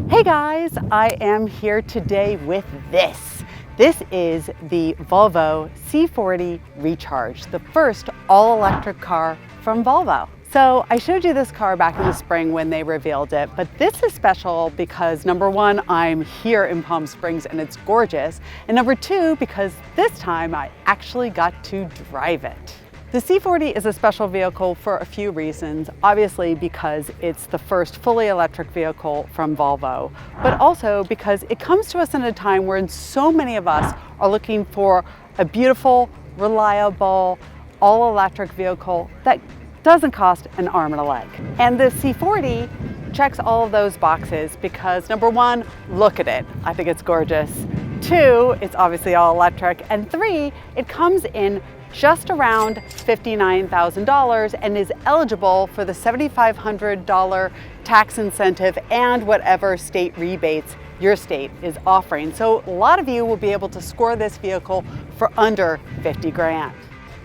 Hey guys, I am here today with this. This is the Volvo C40 Recharge, the first all-electric car from Volvo. So I showed you this car back in the spring when they revealed it, but this is special because number one, I'm here in Palm Springs and it's gorgeous. And number two, because this time I actually got to drive it. The C40 is a special vehicle for a few reasons. Obviously because it's the first fully electric vehicle from Volvo, but also because it comes to us in a time when so many of us are looking for a beautiful, reliable, all-electric vehicle that doesn't cost an arm and a leg. And the C40 checks all of those boxes because number one, look at it. I think it's gorgeous. Two, it's obviously all electric. And three, it comes in just around $59,000 and is eligible for the $7,500 tax incentive and whatever state rebates your state is offering. So a lot of you will be able to score this vehicle for under 50 grand.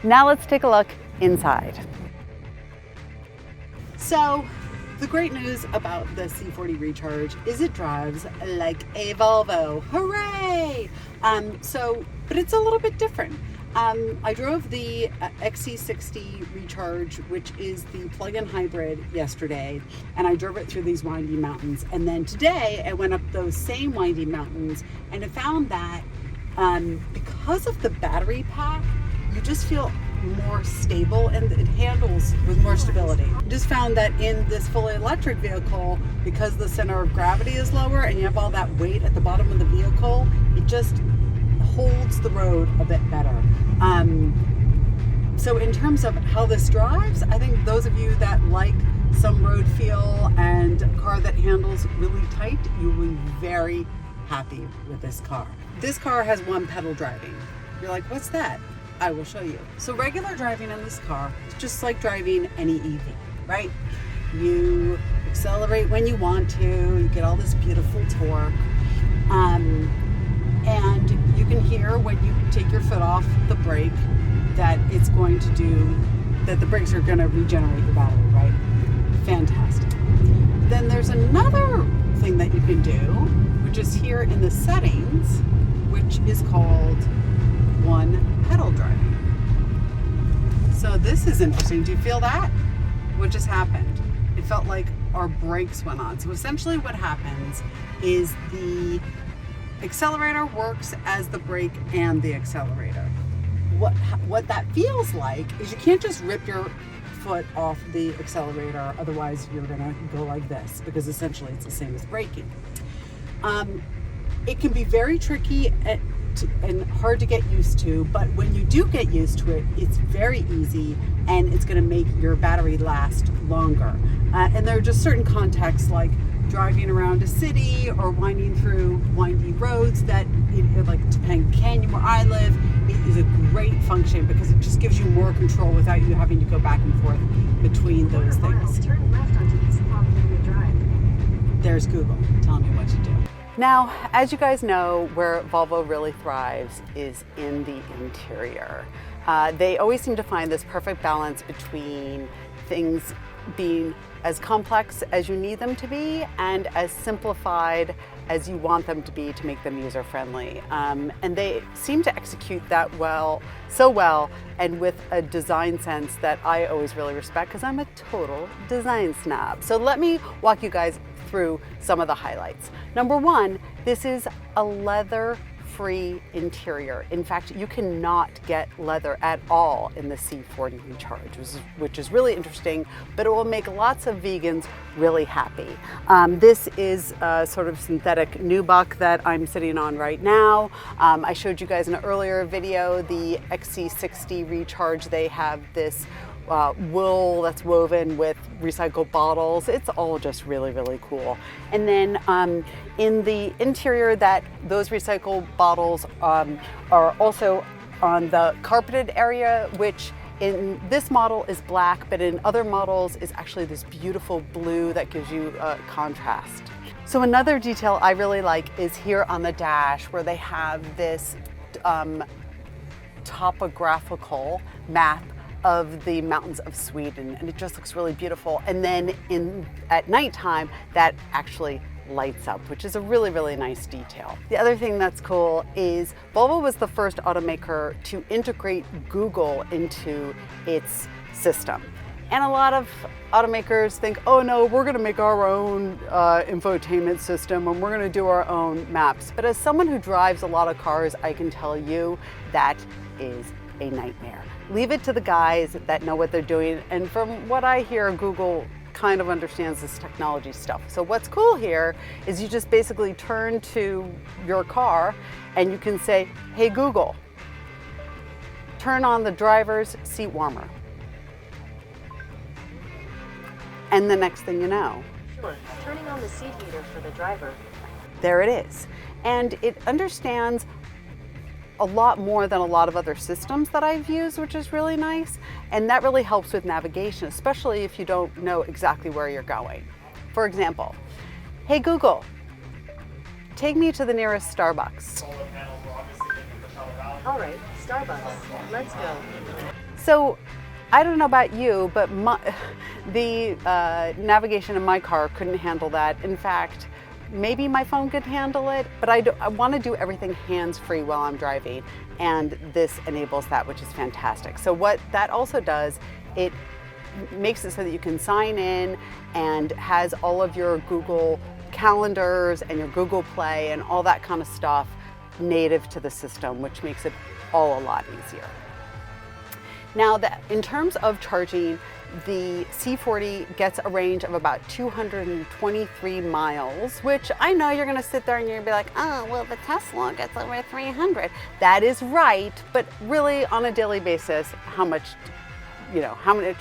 Now let's take a look inside. So the great news about the C40 Recharge is it drives like a Volvo. Hooray! But it's a little bit different. I drove the XC60 Recharge, which is the plug-in hybrid, yesterday, and I drove it through these windy mountains. And then today I went up those same windy mountains and I found that because of the battery pack, you just feel more stable and it handles with more stability. I just found that in this fully electric vehicle, because the center of gravity is lower and you have all that weight at the bottom of the vehicle, it just holds the road a bit better. So in terms of how this drives, I think those of you that like some road feel and a car that handles really tight, you will be very happy with this car. This car has one pedal driving. You're like, what's that? I will show you. So regular driving in this car is just like driving any EV, right? You accelerate when you want to, you get all this beautiful torque. And you can hear when you take your foot off the brake that it's going to do, that the brakes are going to regenerate your battery, right? Fantastic. Then there's another thing that you can do, which is here in the settings, which is called one pedal driving. So this is interesting. Do you feel that? What just happened? It felt like our brakes went on. So essentially what happens is the accelerator works as the brake and the accelerator. What that feels like is you can't just rip your foot off the accelerator, otherwise you're gonna go like this, because essentially it's the same as braking. It can be very tricky and hard to get used to, but when you do get used to it, it's very easy and it's going to make your battery last longer. And there are just certain contexts like driving around a city or winding through windy roads that, like Topanga Canyon where I live, it is a great function because it just gives you more control without you having to go back and forth between those things. Turn left onto East California Drive. There's Google telling me what to do. Now, as you guys know, where Volvo really thrives is in the interior. They always seem to find this perfect balance between things being as complex as you need them to be and as simplified as you want them to be to make them user-friendly. And they seem to execute that so well, and with a design sense that I always really respect because I'm a total design snob. So let me walk you guys through some of the highlights. Number one, this is a leather-free interior. In fact, you cannot get leather at all in the C40 Recharge, which is really interesting, but it will make lots of vegans really happy. This is a sort of synthetic nubuck that I'm sitting on right now. I showed you guys in an earlier video, the XC60 Recharge, they have this wool that's woven with recycled bottles. It's all just really, really cool. And then in the interior, those recycled bottles are also on the carpeted area, which in this model is black, but in other models is actually this beautiful blue that gives you contrast. So another detail I really like is here on the dash where they have this topographical map of the mountains of Sweden, and it just looks really beautiful. And then at nighttime, that actually lights up, which is a really, really nice detail. The other thing that's cool is Volvo was the first automaker to integrate Google into its system. And a lot of automakers think, oh no, we're gonna make our own infotainment system and we're gonna do our own maps. But as someone who drives a lot of cars, I can tell you that is a nightmare. Leave it to the guys that know what they're doing. And from what I hear, Google kind of understands this technology stuff. So what's cool here is you just basically turn to your car and you can say, hey Google, turn on the driver's seat warmer. And the next thing you know, Sure. Turning on the seat heater for the driver. there it is. And it understands a lot more than a lot of other systems that I've used, which is really nice. And that really helps with navigation, especially if you don't know exactly where you're going. For example, hey Google, take me to the nearest Starbucks. All right, Starbucks. Let's go. So I don't know about you, but the navigation in my car couldn't handle that. In fact, maybe my phone could handle it, but I want to do everything hands-free while I'm driving, and this enables that, which is fantastic. So what that also does, it makes it so that you can sign in and has all of your Google calendars and your Google Play and all that kind of stuff native to the system, which makes it all a lot easier. Now, in terms of charging, the C40 gets a range of about 223 miles, which I know you're gonna sit there and you're gonna be like, oh, well, the Tesla gets over 300. That is right, but really on a daily basis, how much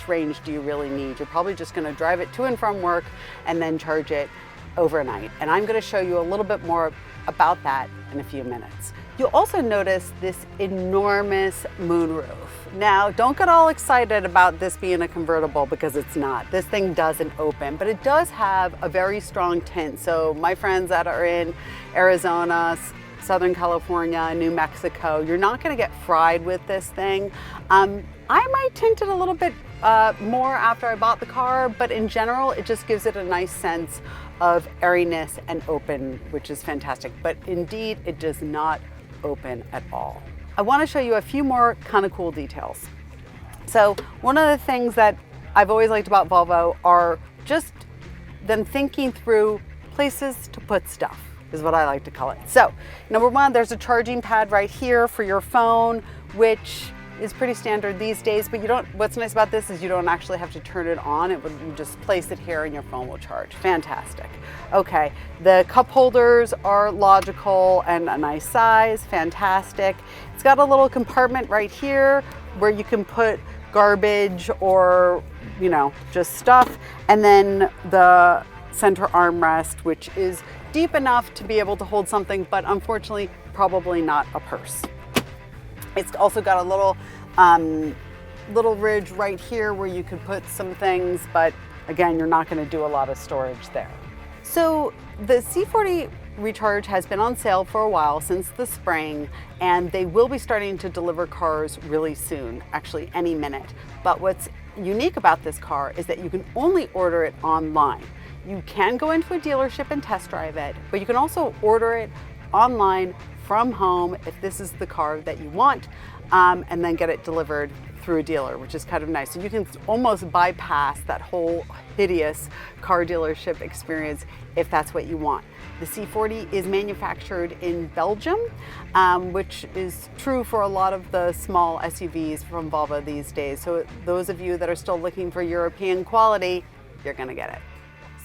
range do you really need? You're probably just gonna drive it to and from work and then charge it overnight. And I'm gonna show you a little bit more about that in a few minutes. You'll also notice this enormous moonroof. Now, don't get all excited about this being a convertible because it's not. This thing doesn't open, but it does have a very strong tint. So my friends that are in Arizona, Southern California, New Mexico, you're not gonna get fried with this thing. I might tint it a little bit more after I bought the car, but in general, it just gives it a nice sense of airiness and open, which is fantastic. But indeed, it does not open at all. I want to show you a few more kind of cool details. So one of the things that I've always liked about Volvo are just them thinking through places to put stuff, is what I like to call it. So number one, there's a charging pad right here for your phone, which is pretty standard these days, but what's nice about this is you don't actually have to turn it on. You just place it here and your phone will charge. Fantastic. Okay, the cup holders are logical and a nice size, fantastic. It's got a little compartment right here where you can put garbage or, just stuff. And then the center armrest, which is deep enough to be able to hold something, but unfortunately, probably not a purse. It's also got a little ridge right here where you could put some things, but again, you're not going to do a lot of storage there. So the C40 Recharge has been on sale for a while, since the spring, and they will be starting to deliver cars really soon, actually any minute. But what's unique about this car is that you can only order it online. You can go into a dealership and test drive it, but you can also order it online from home if this is the car that you want, and then get it delivered through a dealer, which is kind of nice. So you can almost bypass that whole hideous car dealership experience if that's what you want. The C40 is manufactured in Belgium, which is true for a lot of the small SUVs from Volvo these days. So those of you that are still looking for European quality, you're gonna get it.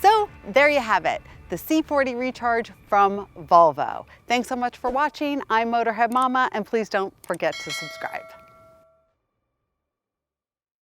So there you have it, the C40 Recharge from Volvo. Thanks so much for watching. I'm Motorhead Mama, and please don't forget to subscribe.